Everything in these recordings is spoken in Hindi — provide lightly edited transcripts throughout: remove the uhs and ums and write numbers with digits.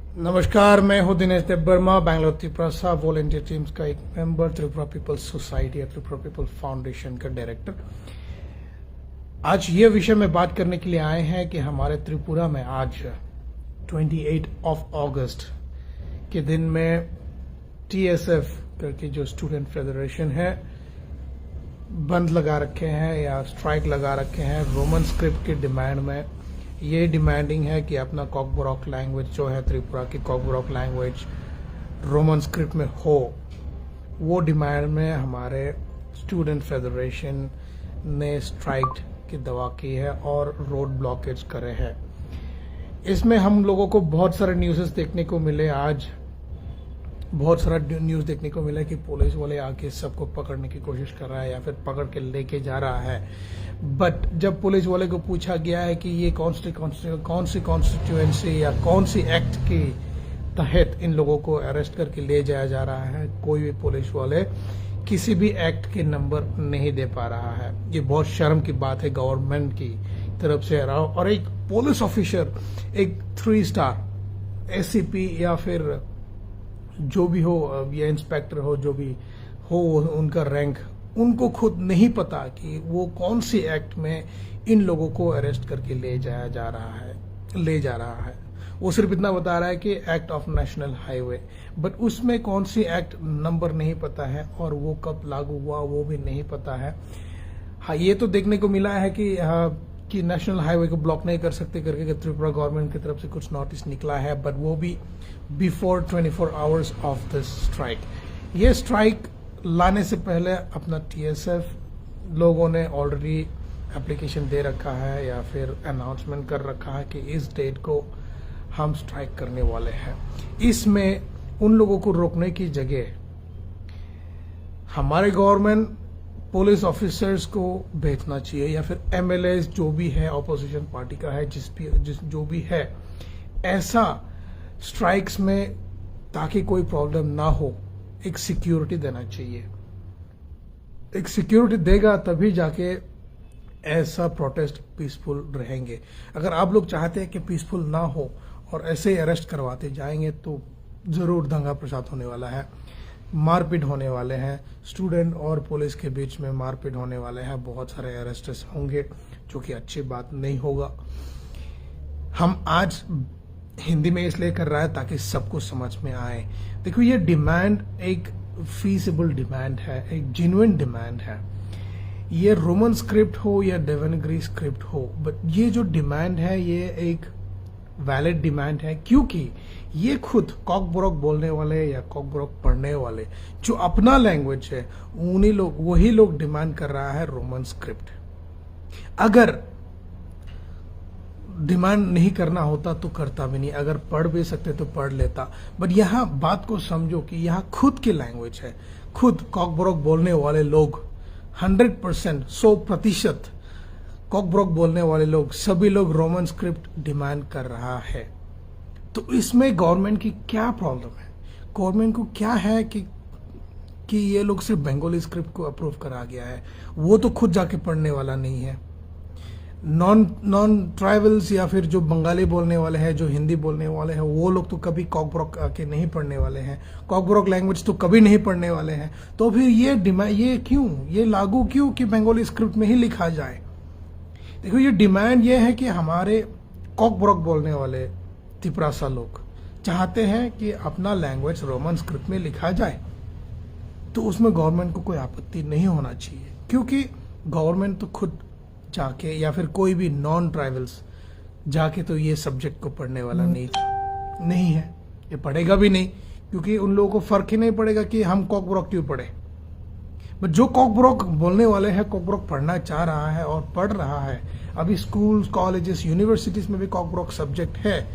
नमस्कार, मैं हूं दिनेश देव वर्मा, बैंगलोर त्रिपुरा सा वॉलेंटियर टीम्स का एक member, Tripura peoples society, Tripura people foundation का डायरेक्टर। आज ये विषय में बात करने के लिए आए हैं कि हमारे त्रिपुरा में आज 28 अगस्त के दिन में TSF करके जो स्टूडेंट फेडरेशन है बंद लगा रखे हैं या स्ट्राइक लगा रखे हैं रोमन स्क्रिप्ट की डिमांड में। ये डिमांडिंग है कि अपना कॉकबोरोक लैंग्वेज जो है त्रिपुरा की कॉकबोरोक लैंग्वेज रोमन स्क्रिप्ट में हो। वो डिमांड में हमारे स्टूडेंट फेडरेशन ने स्ट्राइक की दवा की है और रोड ब्लॉकेज करे हैं। इसमें हम लोगों को बहुत सारे न्यूज़ देखने को मिले। आज बहुत सारा न्यूज़ देखने को मिला कि पुलिस वाले आके सबको पकड़ने की कोशिश कर रहा है या फिर पकड़ के लेके जा रहा है। बट जब पुलिस वाले को पूछा गया है कि ये कौन सी कॉन्स्टिट्यूएंसी या कौन सी एक्ट के तहत इन लोगों को अरेस्ट करके ले जाया जा रहा है, कोई भी पुलिस वाले किसी भी एक्ट के नंबर नहीं दे पा रहा है। ये बहुत शर्म की बात है गवर्नमेंट की तरफ से। और एक पुलिस ऑफिसर, एक 3 स्टार SCP या फिर जो भी हो या इंस्पेक्टर हो, जो भी हो उनका रैंक, उनको खुद नहीं पता कि वो कौन सी एक्ट में इन लोगों को अरेस्ट करके ले जा रहा है। वो सिर्फ इतना बता रहा है कि act of national highway, but उसमें कौन सी एक्ट नंबर नहीं पता है और वो कब लागू हुआ वो भी नहीं पता है। हाँ, ये तो देखने को मिला है कि नेशनल हाईवे को ब्लॉक नहीं कर सकते करके त्रिपुरा गवर्नमेंट की तरफ से कुछ नोटिस निकला है, बट वो भी before 24 hours of the strike. ये स्ट्राइक लाने से पहले अपना TSF लोगों ने ऑलरेडी एप्लीकेशन दे रखा है या फिर अनाउंसमेंट कर रखा है कि इस डेट को हम स्ट्राइक करने वाले हैं। इसमें उन लोगों को रोकने की जगह हमारे गवर्नमेंट पुलिस ऑफिसर्स को भेजना चाहिए या फिर MLAs जो भी है, ऑपोजिशन पार्टी का है, जो भी है, ऐसा स्ट्राइक्स में ताकि कोई प्रॉब्लम ना हो, एक सिक्योरिटी देना चाहिए। एक सिक्योरिटी देगा तभी जाके ऐसा प्रोटेस्ट पीसफुल रहेंगे। अगर आप लोग चाहते हैं कि पीसफुल ना हो और ऐसे ही अरेस्ट करवाते जाएंगे तो जरूर दंगा प्रसाद होने वाला है, मारपीट होने वाले हैं, स्टूडेंट और पुलिस के बीच में मारपीट होने वाले हैं, बहुत सारे अरेस्ट्स होंगे, जो कि अच्छी बात नहीं होगा। हम आज हिंदी में इसलिए कर रहा है ताकि सबको समझ में आए। देखो, ये डिमांड एक फीसिबल डिमांड है, एक जेन्युइन डिमांड है। ये रोमन स्क्रिप्ट हो या देवनागरी स्क्रिप्ट हो, बट ये जो डिमांड है ये एक वैलिड डिमांड है, क्योंकि ये खुद कॉकबोरोक बोलने वाले या कॉकबोरोक पढ़ने वाले जो अपना लैंग्वेज है वही लोग डिमांड कर रहा है रोमन स्क्रिप्ट। अगर डिमांड नहीं करना होता तो करता भी नहीं, अगर पढ़ भी सकते तो पढ़ लेता। बट यहाँ बात को समझो कि यहाँ खुद की लैंग्वेज है, खुद कॉकबोरोक बोलने वाले लोग 100% 100% कॉकबोरोक बोलने वाले लोग, सभी लोग रोमन स्क्रिप्ट डिमांड कर रहा है। तो इसमें गवर्नमेंट की क्या प्रॉब्लम है? गवर्नमेंट को क्या है कि ये लोग सिर्फ बंगाली स्क्रिप्ट को अप्रूव करा गया है, वो तो खुद जाके पढ़ने वाला नहीं है। नॉन ट्राइबल्स या फिर जो बंगाली बोलने वाले हैं, जो हिंदी बोलने वाले हैं, वो लोग तो कभी कॉकबोरोक आके नहीं पढ़ने वाले हैं, कॉकबोरोक लैंग्वेज तो कभी नहीं पढ़ने वाले हैं। तो फिर ये लागू क्यों कि बंगाली स्क्रिप्ट में ही लिखा जाए? देखो, ये डिमांड ये है कि हमारे कॉकबोरोक बोलने वाले त्रिपुरा लोग चाहते हैं कि अपना लैंग्वेज रोमन स्क्रिप्ट में लिखा जाए, तो उसमें गवर्नमेंट को कोई आपत्ति नहीं होना चाहिए, क्योंकि गवर्नमेंट तो खुद जाके या फिर कोई भी नॉन ट्राइबल्स जाके तो ये सब्जेक्ट को पढ़ने वाला नहीं है, ये पढ़ेगा भी नहीं, क्योंकि उन लोगों को फर्क ही नहीं पड़ेगा कि हम कॉकबोरोक क्यों पढ़े। बट जो कॉकबोरोक बोलने वाले हैं, कॉकबोरोक पढ़ना चाह रहा है और पढ़ रहा है, अभी स्कूल, कॉलेजेस, यूनिवर्सिटीज में भी कॉकबोरोक सब्जेक्ट है,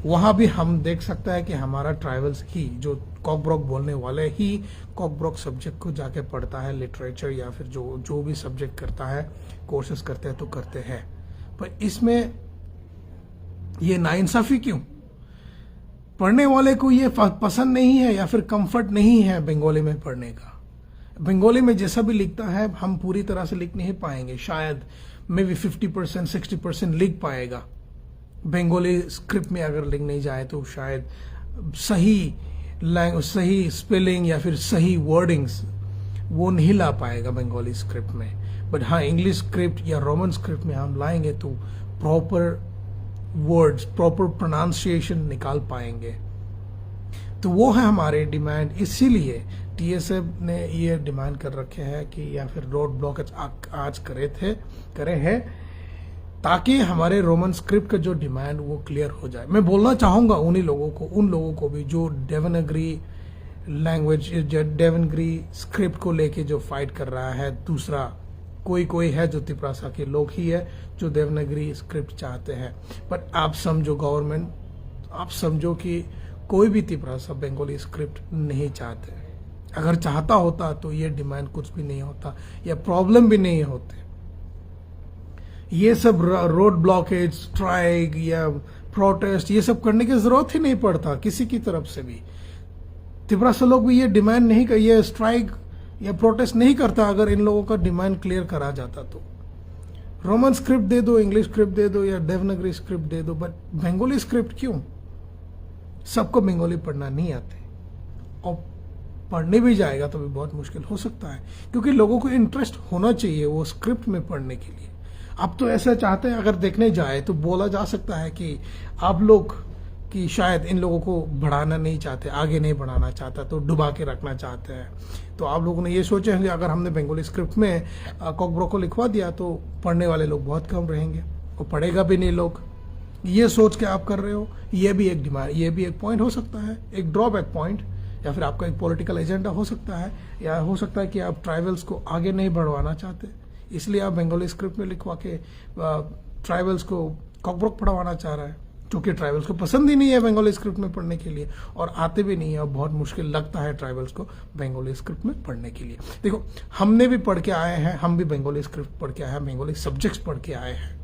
वहां भी हम देख सकता है कि हमारा ट्राइबल्स ही, जो कॉकबोरोक बोलने वाले ही कॉकबोरोक सब्जेक्ट को जाके पढ़ता है, लिटरेचर या फिर जो भी सब्जेक्ट करता है, कोर्सेज करते हैं तो करते हैं। पर इसमें ये नाइंसाफी क्यों? पढ़ने वाले को ये पसंद नहीं है या फिर कंफर्ट नहीं है बंगाली में पढ़ने का। बंगाली में जैसा भी लिखता है हम पूरी तरह से लिख नहीं पाएंगे, शायद मे बी 50% 60% लिख पाएगा। बंगाली स्क्रिप्ट में अगर लिख नहीं जाए तो शायद सही स्पेलिंग या फिर सही वर्डिंग्स वो नहीं ला पाएगा बंगाली स्क्रिप्ट में। बट हाँ, इंग्लिश स्क्रिप्ट या रोमन स्क्रिप्ट में हम लाएंगे तो प्रॉपर वर्ड्स, प्रॉपर प्रोनाउंसिएशन निकाल पाएंगे। तो वो है हमारे डिमांड। इसीलिए टीएसएफ ने ये डिमांड कर रखे हैं कि या फिर रोड ब्लॉक आज करे हैं ताकि हमारे रोमन स्क्रिप्ट का जो डिमांड वो क्लियर हो जाए। मैं बोलना चाहूंगा उन लोगों को भी जो देवनागरी लैंग्वेज, देवनागरी स्क्रिप्ट को लेके जो फाइट कर रहा है। दूसरा कोई है जो तिपरासा के लोग ही है जो देवनागरी स्क्रिप्ट चाहते हैं। बट आप समझो गवर्नमेंट, आप समझो कि कोई भी तिपरासा बंगाली स्क्रिप्ट नहीं चाहते। अगर चाहता होता तो ये डिमांड कुछ भी नहीं होता या प्रॉब्लम भी नहीं होते। ये सब रोड ब्लॉकेज, स्ट्राइक या प्रोटेस्ट ये सब करने की जरूरत ही नहीं पड़ता किसी की तरफ से भी। तिपरासा लोग भी ये डिमांड नहीं कर, ये स्ट्राइक या प्रोटेस्ट नहीं करता अगर इन लोगों का डिमांड क्लियर करा जाता तो। रोमन स्क्रिप्ट दे दो, इंग्लिश स्क्रिप्ट दे दो या देवनागरी स्क्रिप्ट दे दो, बट बंगाली स्क्रिप्ट क्यों? सबको बंगाली पढ़ना नहीं आते और पढ़ने भी जाएगा तो भी बहुत मुश्किल हो सकता है, क्योंकि लोगों को इंटरेस्ट होना चाहिए वो स्क्रिप्ट में पढ़ने के लिए। अब तो ऐसा चाहते हैं, अगर देखने जाए तो बोला जा सकता है कि आप लोग कि शायद इन लोगों को बढ़ाना नहीं चाहते, आगे नहीं बढ़ाना चाहता, तो डुबा के रखना चाहते हैं। तो आप लोगों ने ये सोचे होंगे अगर हमने बंगाली स्क्रिप्ट में कॉकब्रॉक को लिखवा दिया तो पढ़ने वाले लोग बहुत कम रहेंगे और पढ़ेगा भी नहीं लोग। ये सोच के आप कर रहे हो, ये भी एक डिमांड, ये भी एक पॉइंट हो सकता है, एक ड्रॉबैक पॉइंट, या फिर आपका एक पॉलिटिकल एजेंडा हो सकता है, या हो सकता है कि आप ट्राइबल्स को आगे नहीं बढ़वाना चाहते, इसलिए आप बंगाली स्क्रिप्ट में लिखवा के ट्राइबल्स को कॉकब्रॉक पढ़वाना चाह रहा है, क्योंकि ट्राइबल्स को पसंद ही नहीं है बंगाली स्क्रिप्ट में पढ़ने के लिए और आते भी नहीं है और बहुत मुश्किल लगता है ट्राइबल्स को बंगाली स्क्रिप्ट में पढ़ने के लिए। देखो, हमने भी पढ़ के आए हैं, हम भी बंगाली स्क्रिप्ट पढ़ के आए हैं, बंगाली सब्जेक्ट्स पढ़ के आए हैं,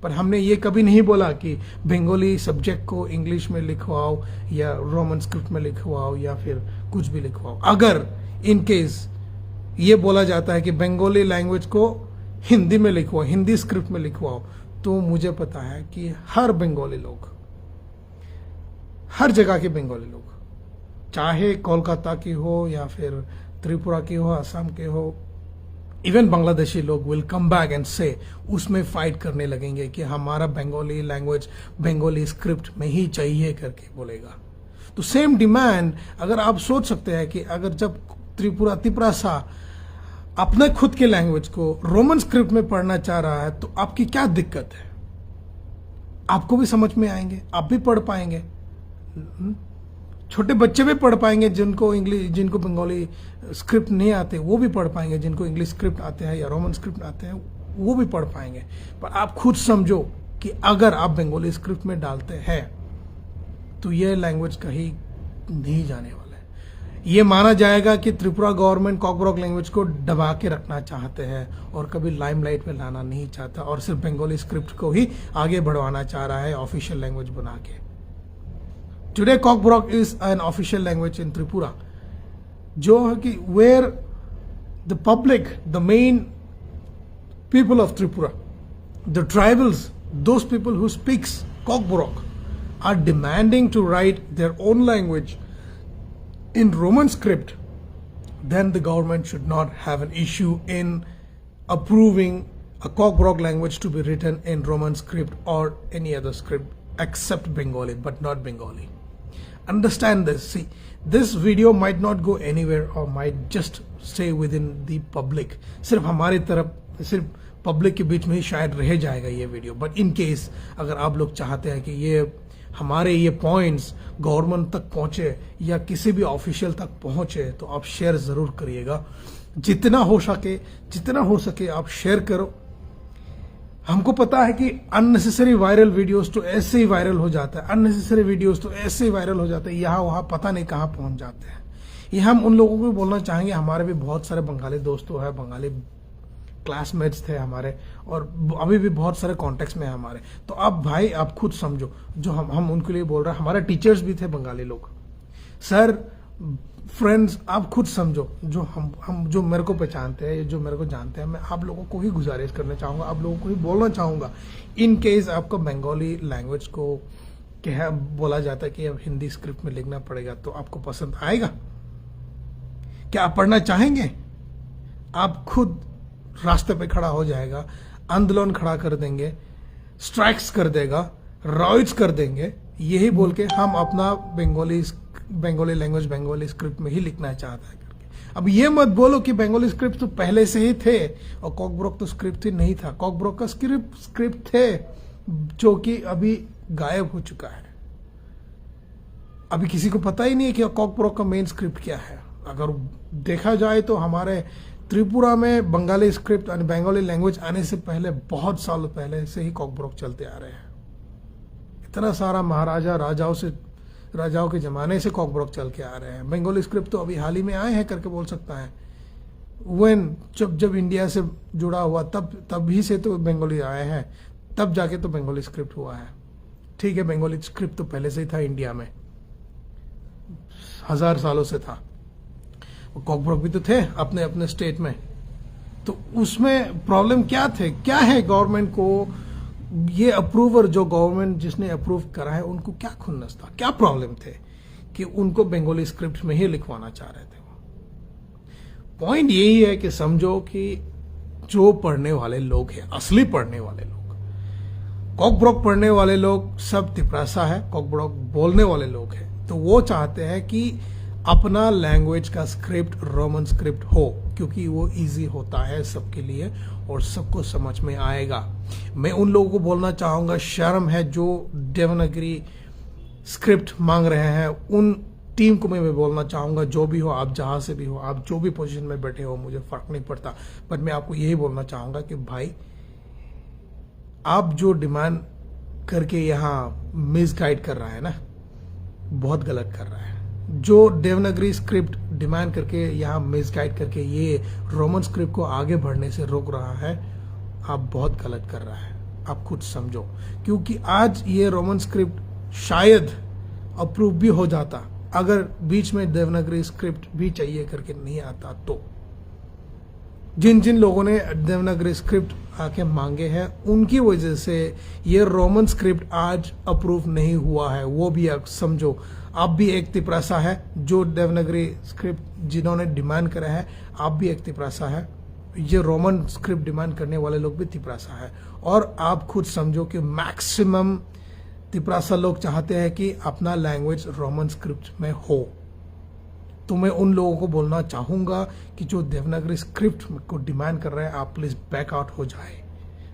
पर हमने ये कभी नहीं बोला कि बंगाली सब्जेक्ट को इंग्लिश में लिखवाओ या रोमन स्क्रिप्ट में लिखवाओ या फिर कुछ भी लिखवाओ। अगर इन केस ये बोला जाता है कि बंगाली लैंग्वेज को हिंदी में लिखवाओ, हिंदी स्क्रिप्ट में लिखवाओ, तो मुझे पता है कि हर बंगाली लोग, हर जगह के बंगाली लोग, चाहे कोलकाता की हो या फिर त्रिपुरा की हो, असम के हो, इवन बांग्लादेशी लोग विल कम बैक एंड से उसमें फाइट करने लगेंगे कि हमारा बंगाली लैंग्वेज बंगाली स्क्रिप्ट में ही चाहिए करके बोलेगा। तो सेम डिमांड अगर आप सोच सकते हैं कि अगर जब तिपरासा अपने खुद के लैंग्वेज को रोमन स्क्रिप्ट में पढ़ना चाह रहा है तो आपकी क्या दिक्कत है? आपको भी समझ में आएंगे, आप भी पढ़ पाएंगे, छोटे बच्चे भी पढ़ पाएंगे जिनको बंगाली स्क्रिप्ट नहीं आते वो भी पढ़ पाएंगे, जिनको इंग्लिश स्क्रिप्ट आते हैं या रोमन स्क्रिप्ट आते हैं वो भी पढ़ पाएंगे। पर आप खुद समझो कि अगर आप बंगाली स्क्रिप्ट में डालते हैं तो ये लैंग्वेज कहीं नहीं जाने वाला है। ये माना जाएगा कि त्रिपुरा गवर्नमेंट कॉकब्रॉक लैंग्वेज को दबा के रखना चाहते हैं और कभी लाइमलाइट में लाना नहीं चाहता और सिर्फ बंगाली स्क्रिप्ट को ही आगे बढ़वाना चाह रहा है ऑफिशियल लैंग्वेज बना के। Today Kokborok is an official language in Tripura, जो है कि where the public, the main people of Tripura, the tribals, those people who speaks Kokborok are demanding to write their own language in Roman script, then the government should not have an issue in approving a Cockbrock language to be written in Roman script or any other script except Bengali, but not Bengali. Understand this. See, this video might not go anywhere or might just stay within the public. सिर्फ हमारी तरफ, सिर्फ पब्लिक के बीच में ही शायद रह जाएगा ये वीडियो। बट इन केस अगर आप लोग चाहते हैं कि ये हमारे ये पॉइंट्स गवर्नमेंट तक पहुंचे या किसी भी ऑफिशियल तक पहुंचे तो आप शेयर जरूर करिएगा। जितना हो सके आप शेयर करो। हमको पता है कि अननेसेसरी वायरल वीडियोस तो ऐसे ही वायरल हो जाता है, अननेसेसरी वीडियोस तो ऐसे ही वायरल हो जाते हैं, यहाँ वहां पता नहीं कहाँ पहुंच जाते हैं। ये हम उन लोगों को बोलना चाहेंगे, हमारे भी बहुत सारे बंगाली दोस्तों हैं, बंगाली क्लासमेट्स थे हमारे और अभी भी बहुत सारे कॉन्टेक्ट्स में है हमारे। तो आप भाई आप खुद समझो, जो हम उनके लिए बोल रहे हैं, हमारे टीचर्स भी थे बंगाली लोग, सर फ्रेंड्स, आप खुद समझो, जो हम जो मेरे को पहचानते हैं, जो मेरे को जानते हैं, मैं आप लोगों को ही गुजारिश करना चाहूंगा, आप लोगों को ही बोलना चाहूंगा, इन केस आपको बंगाली लैंग्वेज को क्या बोला जाता है कि अब हिंदी स्क्रिप्ट में लिखना पड़ेगा, तो आपको पसंद आएगा? क्या आप पढ़ना चाहेंगे? आप खुद रास्ते पे खड़ा हो जाएगा, आंदोलन खड़ा कर देंगे, स्ट्राइक्स कर देगा, रॉयट्स कर देंगे, यही बोल के हम अपना बंगाली लैंग्वेज बंगाली स्क्रिप्ट में ही लिखना चाहता है करके। अब ये मत बोलो कि बंगाली स्क्रिप्ट तो पहले से ही थे और कॉकब्रोक तो स्क्रिप्ट ही नहीं था। कॉकब्रोक का स्क्रिप्ट थे जो कि अभी गायब हो चुका है। अभी किसी को पता ही नहीं है कि कॉकब्रोक का मेन स्क्रिप्ट क्या है। अगर देखा जाए तो हमारे त्रिपुरा में बंगाली स्क्रिप्ट और बंगाली लैंग्वेज आने से पहले, बहुत सालों पहले से ही कॉकब्रोक चलते आ रहे हैं। इतना सारा महाराजा राजाओं के जमाने से कॉकब्रोक चल के आ रहे हैं। बंगाली स्क्रिप्ट तो अभी हाल ही में आए हैं करके बोल सकता है। जब इंडिया से जुड़ा हुआ तब ही से तो बंगाली आए हैं, तब जाके तो बंगाली स्क्रिप्ट हुआ है। ठीक है, बंगाली स्क्रिप्ट तो पहले से ही था इंडिया में, 1000 सालों से था। कॉकब्रोक भी तो थे अपने अपने स्टेट में। तो उसमें प्रॉब्लम क्या है गवर्नमेंट को? ये अप्रूवर जो गवर्नमेंट जिसने अप्रूव करा है, उनको क्या खुन्नस था, क्या प्रॉब्लम थे कि उनको बंगाली स्क्रिप्ट में ही लिखवाना चाह रहे थे? पॉइंट यही है कि समझो कि जो पढ़ने वाले लोग हैं, असली पढ़ने वाले लोग, कॉकब्रोक पढ़ने वाले लोग सब तिपरासा है, कॉकब्रोक बोलने वाले लोग हैं, तो वो चाहते हैं कि अपना लैंग्वेज का स्क्रिप्ट रोमन स्क्रिप्ट हो, क्योंकि वो इजी होता है सबके लिए और सबको समझ में आएगा। मैं उन लोगों को बोलना चाहूंगा, शर्म है जो देवनागरी स्क्रिप्ट मांग रहे हैं। उन टीम को मैं बोलना चाहूंगा, जो भी हो, आप जहां से भी हो, आप जो भी पोजीशन में बैठे हो, मुझे फर्क नहीं पड़ता, पर मैं आपको यही बोलना चाहूंगा कि भाई, आप जो डिमांड करके यहाँ मिसगाइड कर रहा है ना, बहुत गलत कर रहा है। जो देवनागरी स्क्रिप्ट डिमांड करके यहाँ मिसगाइड करके ये रोमन स्क्रिप्ट को आगे बढ़ने से रोक रहा है, आप बहुत गलत कर रहा है। आप खुद समझो, क्योंकि आज ये रोमन स्क्रिप्ट शायद अप्रूव भी हो जाता अगर बीच में देवनागरी स्क्रिप्ट भी चाहिए करके नहीं आता तो। जिन लोगों ने देवनागरी स्क्रिप्ट आके मांगे हैं, उनकी वजह से ये रोमन स्क्रिप्ट आज अप्रूव नहीं हुआ है। वो भी आप समझो, आप भी एक तिपरासा है। जो देवनागरी स्क्रिप्ट जिन्होंने डिमांड करा है, आप भी एक तिपरासा है। ये रोमन स्क्रिप्ट डिमांड करने वाले लोग भी तिपरासा है। और आप खुद समझो कि मैक्सिमम तिपरासा लोग चाहते हैं कि अपना लैंग्वेज रोमन स्क्रिप्ट में हो। तो मैं उन लोगों को बोलना चाहूंगा कि जो देवनागरी स्क्रिप्ट को डिमांड कर रहे हैं, आप प्लीज बैक आउट हो जाए।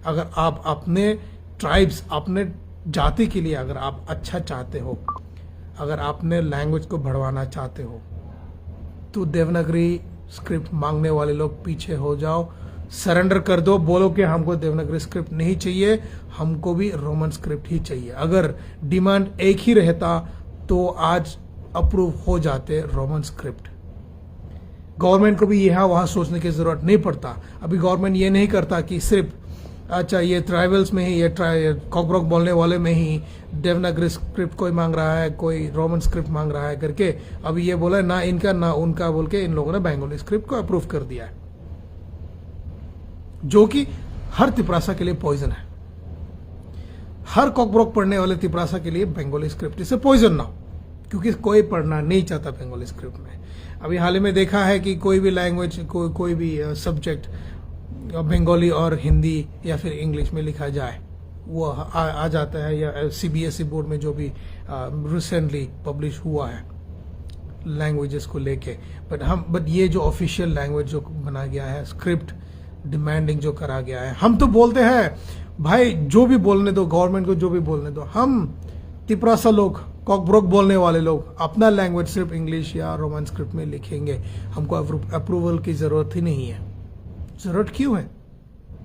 अगर आप अपने ट्राइब्स, अपने जाति के लिए अगर आप अच्छा चाहते हो, अगर आपने लैंग्वेज को बढ़वाना चाहते हो, तो देवनागरी स्क्रिप्ट मांगने वाले लोग पीछे हो जाओ, सरेंडर कर दो, बोलो कि हमको देवनागरी स्क्रिप्ट नहीं चाहिए, हमको भी रोमन स्क्रिप्ट ही चाहिए। अगर डिमांड एक ही रहता तो आज अप्रूव हो जाते रोमन स्क्रिप्ट। गवर्नमेंट को भी यहाँ वहां सोचने की जरूरत नहीं पड़ता। अभी गवर्नमेंट ये नहीं करता कि सिर्फ अच्छा ये ट्राइबल्स में ही, ये कॉकब्रोक बोलने वाले में ही देवनागरी स्क्रिप्ट कोई मांग रहा है, कोई रोमन स्क्रिप्ट मांग रहा है करके अभी ये बोला ना इनका ना उनका बोल के इन लोगों ने बंगाली स्क्रिप्ट को अप्रूव कर दिया है, जो कि हर तिपरासा के लिए पॉइजन है। हर कॉकब्रोक पढ़ने वाले तिपरासा के लिए बंगाली स्क्रिप्ट इसे पॉइजन ना हो, क्योंकि कोई पढ़ना नहीं चाहता बंगाली स्क्रिप्ट में। अभी हाल ही में देखा है कि कोई भी लैंग्वेज, कोई भी सब्जेक्ट बंगाली और हिंदी या फिर इंग्लिश में लिखा जाए, वो आ जाता है। या सीबीएसई बोर्ड में जो भी रिसेंटली पब्लिश हुआ है लैंग्वेजेस को लेके, बट ये जो ऑफिशियल लैंग्वेज जो बना गया है, स्क्रिप्ट डिमांडिंग जो करा गया है, हम तो बोलते हैं भाई जो भी बोलने दो, गवर्नमेंट को जो भी बोलने दो। हम तिपरासा लोग, कॉकब्रोक बोलने वाले लोग अपना लैंग्वेज सिर्फ इंग्लिश या रोमन स्क्रिप्ट में लिखेंगे। हमको अप्रूवल की जरूरत ही नहीं है। जरूरत क्यों है?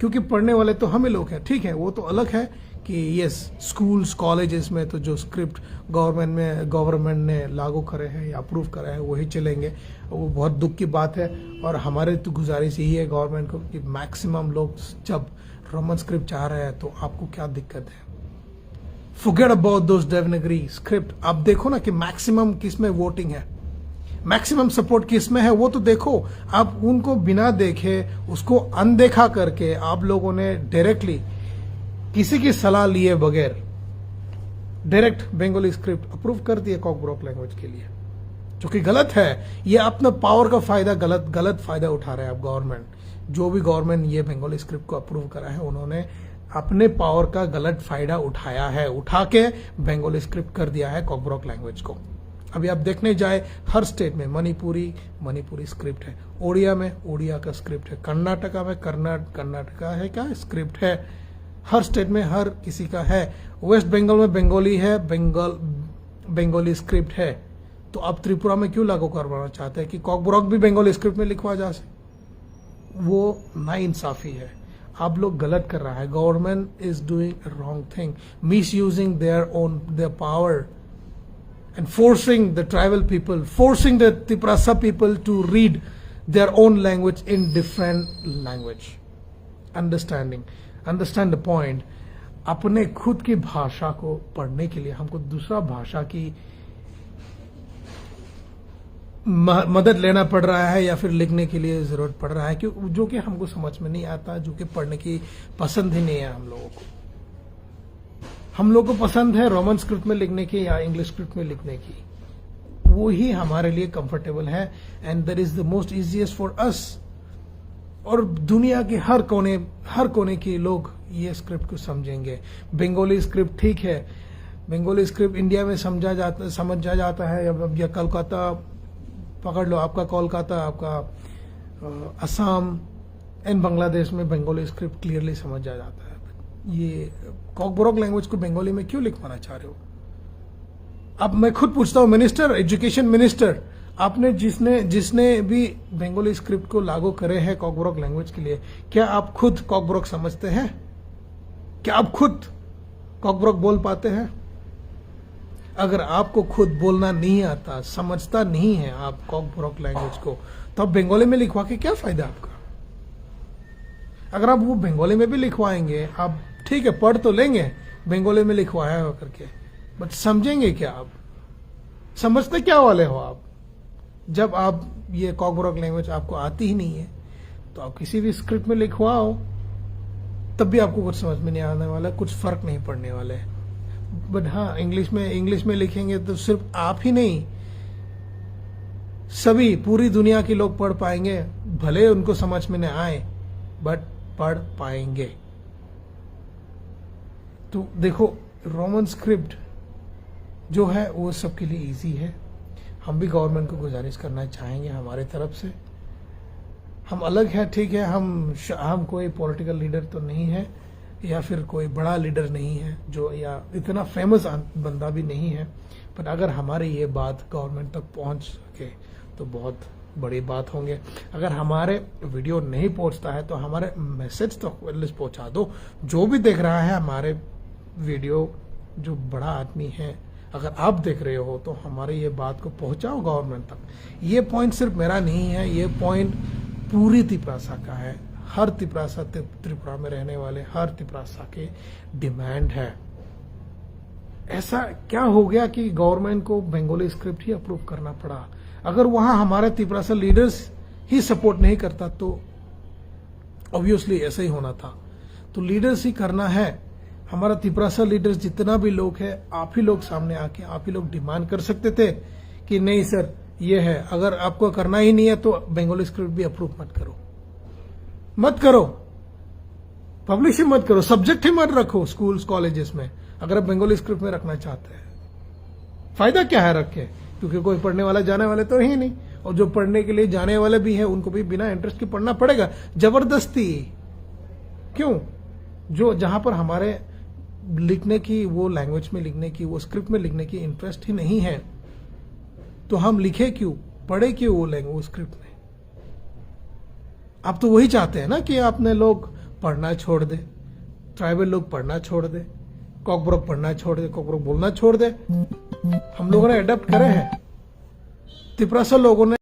क्योंकि पढ़ने वाले तो हमें लोग हैं। ठीक है, वो तो अलग है कि यस, स्कूल्स कॉलेजेस में तो जो स्क्रिप्ट गवर्नमेंट ने लागू करे हैं या अप्रूव करे हैं वही चलेंगे। वो बहुत दुख की बात है। और हमारे तो गुजारिश यही है गवर्नमेंट को कि मैक्सिमम लोग जब रोमन स्क्रिप्ट चाह रहे हैं, तो आपको क्या दिक्कत है? Forget about those Devanagari script. आप देखो ना कि मैक्सिमम किस में वोटिंग है, मैक्सिमम सपोर्ट किस में है, वो तो देखो। आप उनको बिना देखे, उसको अनदेखा करके आप लोगों ने डायरेक्टली किसी की सलाह लिए बगैर डायरेक्ट बंगाली स्क्रिप्ट अप्रूव कर दिए कॉकब्रोक लैंग्वेज के लिए, जो कि गलत है। ये अपना पावर का फायदा गलत फायदा उठा रहे हैं अब गवर्नमेंट। जो भी गवर्नमेंट ये बंगाली स्क्रिप्ट को अप्रूव करा है, उन्होंने अपने पावर का गलत फायदा उठाया है, उठा के बंगाली स्क्रिप्ट कर दिया है कॉकब्रोक लैंग्वेज को। अभी आप देखने जाए हर स्टेट में मणिपुरी स्क्रिप्ट है, ओडिया में ओडिया का स्क्रिप्ट है, कर्नाटका में कर्नाटका है क्या स्क्रिप्ट है, हर स्टेट में हर किसी का है। वेस्ट बंगाल में बंगाली है, बंगाली स्क्रिप्ट है। तो अब त्रिपुरा में क्यों लागू करवाना चाहते हैं कि कॉकब्रोक भी बंगाली स्क्रिप्ट में लिखवा जा सके? वो नाइंसाफी है। आप लोग गलत कर रहा है। Government is doing wrong thing, miss using their power and forcing the tribal people, forcing the Tiprasa people to read their own language in different language. Understand the point. अपने खुद की भाषा को पढ़ने के लिए हमको दूसरा भाषा की मदद लेना पड़ रहा है या फिर लिखने के लिए जरूरत पड़ रहा है, जो कि हमको समझ में नहीं आता, जो कि पढ़ने की पसंद ही नहीं है हम लोगों को। हम लोग को पसंद है रोमन स्क्रिप्ट में लिखने की या इंग्लिश स्क्रिप्ट में लिखने की, वो ही हमारे लिए कंफर्टेबल है and that is the most easiest for us. और दुनिया के हर कोने के लोग ये स्क्रिप्ट को समझेंगे। बंगाली स्क्रिप्ट ठीक है, बंगाली स्क्रिप्ट इंडिया में समझा जाता है। अब या कोलकाता पकड़ लो, आपका कोलकाता, आपका असम एंड बांग्लादेश में बंगाली स्क्रिप्ट क्लियरली समझ जाता है। ये कॉकब्रोक लैंग्वेज को बंगाली में क्यों लिखवाना चाह रहे हो? अब मैं खुद पूछता हूं, मिनिस्टर, एजुकेशन मिनिस्टर, आपने जिसने भी बंगाली स्क्रिप्ट को लागू करे हैं कॉकब्रोक लैंग्वेज के लिए, क्या आप खुद कॉकब्रोक समझते हैं? क्या आप खुद कॉकब्रोक बोल पाते हैं? अगर आपको खुद बोलना नहीं आता, समझता नहीं है आप कॉकब्रोक लैंग्वेज को, तो आप बंगाली में लिखवा के क्या फायदा आपका? अगर आप वो बंगाली में भी लिखवाएंगे, आप ठीक है पढ़ तो लेंगे बंगाली में लिखवाया हो करके, बट समझेंगे क्या आप? समझते क्या वाले हो आप? जब आप ये कॉकब्रोक लैंग्वेज आपको आती ही नहीं है, तो आप किसी भी स्क्रिप्ट में लिखवाओ, तब भी आपको कुछ समझ में नहीं आने वाला, कुछ फर्क नहीं पड़ने वाला है। बट हाँ, इंग्लिश में लिखेंगे तो सिर्फ आप ही नहीं, सभी पूरी दुनिया के लोग पढ़ पाएंगे, भले उनको समझ में न आए बट पढ़ पाएंगे। तो देखो, रोमन स्क्रिप्ट जो है वो सबके लिए इजी है। हम भी गवर्नमेंट को गुजारिश करना चाहेंगे हमारे तरफ से। हम अलग है, ठीक है, हम कोई पॉलिटिकल लीडर तो नहीं है या फिर कोई बड़ा लीडर नहीं है जो, या इतना फेमस बंदा भी नहीं है, पर अगर हमारी ये बात गवर्नमेंट तक पहुंच सके तो बहुत बड़ी बात होंगे। अगर हमारे वीडियो नहीं पहुंचता है तो हमारे मैसेज तो एटलीस्ट पहुंचा दो। जो भी देख रहा है हमारे वीडियो, जो बड़ा आदमी है, अगर आप देख रहे हो तो हमारे ये बात को पहुंचाओ गवर्नमेंट तक। ये पॉइंट सिर्फ मेरा नहीं है, ये पॉइंट पूरी तिपरासा का है। हर तिपरासा, त्रिपुरा में रहने वाले हर तिपरासा के डिमांड है। ऐसा क्या हो गया कि गवर्नमेंट को बंगाली स्क्रिप्ट ही अप्रूव करना पड़ा? अगर वहां हमारे तिपरासा लीडर्स ही सपोर्ट नहीं करता तो ऑब्वियसली ऐसा ही होना था। तो लीडर्स ही करना है। हमारा तिपरासा लीडर्स जितना भी लोग है, आप ही लोग सामने आके आप ही लोग डिमांड कर सकते थे कि नहीं सर ये है, अगर आपको करना ही नहीं है तो बंगाली स्क्रिप्ट भी अप्रूव मत करो, पब्लिश ही मत करो, सब्जेक्ट ही मत रखो स्कूल्स कॉलेजेस में। अगर आप बंगाली स्क्रिप्ट में रखना चाहते हैं, फायदा क्या है रख के? क्योंकि कोई पढ़ने वाला जाने वाले तो है नहीं, और जो पढ़ने के लिए जाने वाले भी हैं उनको भी बिना इंटरेस्ट के पढ़ना पड़ेगा जबरदस्ती। क्यों? जो जहां पर हमारे लिखने की, वो लैंग्वेज में लिखने की, वो स्क्रिप्ट में लिखने की इंटरेस्ट ही नहीं है, तो हम लिखे क्यों, पढ़े क्यों वो लैंग्वेज, वो स्क्रिप्ट में? आप तो वही चाहते हैं ना कि आपने लोग पढ़ना छोड़ दे, ट्राइबल लोग पढ़ना छोड़ दे, कॉकब्रोक पढ़ना छोड़ दे, कॉकब्रोक बोलना छोड़ दे। हम लोगों ने अडॉप्ट करे हैं, तिपरासा लोगों ने